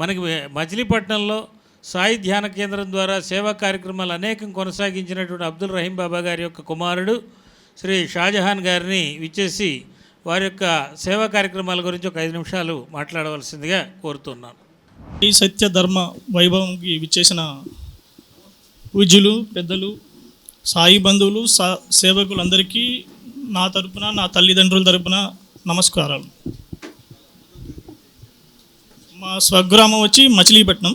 మనకి మచిలీపట్నంలో సాయి ధ్యాన కేంద్రం ద్వారా సేవా కార్యక్రమాలు అనేకం కొనసాగించినటువంటి అబ్దుల్ రహీం బాబా గారి యొక్క కుమారుడు శ్రీ షాజహాన్ గారిని విచ్చేసి వారి యొక్క సేవా కార్యక్రమాల గురించి ఒక 5 నిమిషాలు మాట్లాడవలసిందిగా కోరుతున్నాను. ఈ సత్య ధర్మ వైభవంకి విచ్చేసిన పూజ్యులు, పెద్దలు, సాయి బంధువులు, సేవకులందరికీ నా తరపున, నా తల్లిదండ్రుల తరపున నమస్కారాలు. మా స్వగ్రామం వచ్చి మచిలీపట్నం.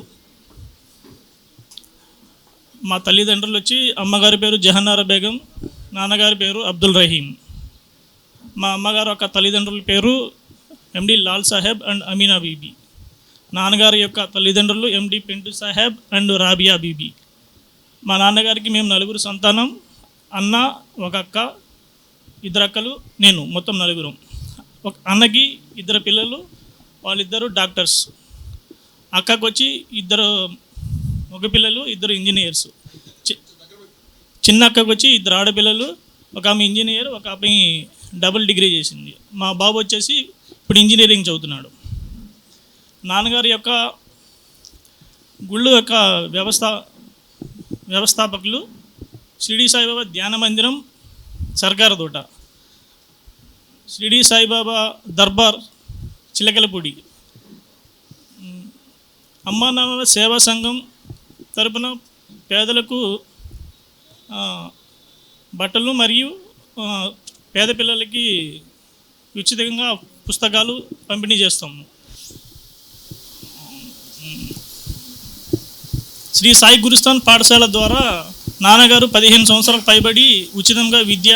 మా తల్లిదండ్రులు వచ్చి అమ్మగారి పేరు జహన్నారా బేగం, నాన్నగారి పేరు అబ్దుల్ రహీం. మా అమ్మగారు యొక్క తల్లిదండ్రుల పేరు ఎండి లాల్ సాహెబ్ అండ్ అమీనా బీబీ. నాన్నగారి యొక్క తల్లిదండ్రులు ఎండి పెంటు సాహెబ్ అండ్ రాబియా బీబీ. మా నాన్నగారికి మేము 4 సంతానం, అన్న, ఒక అక్క, 2 అక్కలు, నేను, మొత్తం 4. ఒక అన్నకి 2 పిల్లలు, వాళ్ళిద్దరూ డాక్టర్స్. అక్కకు వచ్చి 2 మగ పిల్లలు, 2 ఇంజనీర్స్. చిన్న అక్కకు వచ్చి 2 ఆడపిల్లలు, ఒక ఆమె ఇంజనీర్, ఒక ఆమె డబుల్ డిగ్రీ చేసింది. మా బాబు వచ్చేసి ఇప్పుడు ఇంజనీరింగ్ చదువుతున్నాడు. నాన్నగారి యొక్క గుళ్ళు యొక్క వ్యవస్థాపకులు షిరిడి సాయిబాబా ధ్యాన మందిరం, సర్కారతోట, షిరిడి సాయిబాబా దర్బార్, చిలకలపూడి. అమ్మా నాన్నల సేవా సంఘం తరపున పేదలకు బట్టలు మరియు పేద పిల్లలకి ఉచితంగా పుస్తకాలు పంపిణీ చేస్తాము. శ్రీ సాయి గురుస్థాన్ పాఠశాల ద్వారా నాన్నగారు 15 సంవత్సరాలకు పైబడి ఉచితంగా విద్య,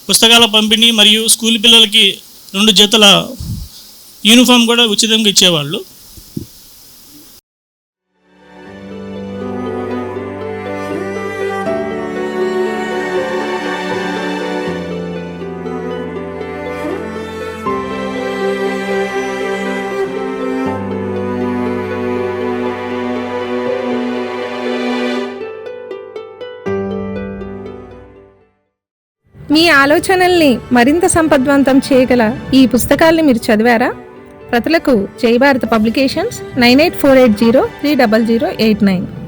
పుస్తకాల పంపిణీ మరియు స్కూల్ పిల్లలకి 2 జతల యూనిఫామ్ కూడా ఉచితంగా ఇచ్చేవాళ్ళు. మీ ఆలోచనల్ని మరింత సంపద్వంతం చేయగల ఈ పుస్తకాల్ని మీరు చదివారా? ప్రతులకు జై భారత్ పబ్లికేషన్స్, 9848030089.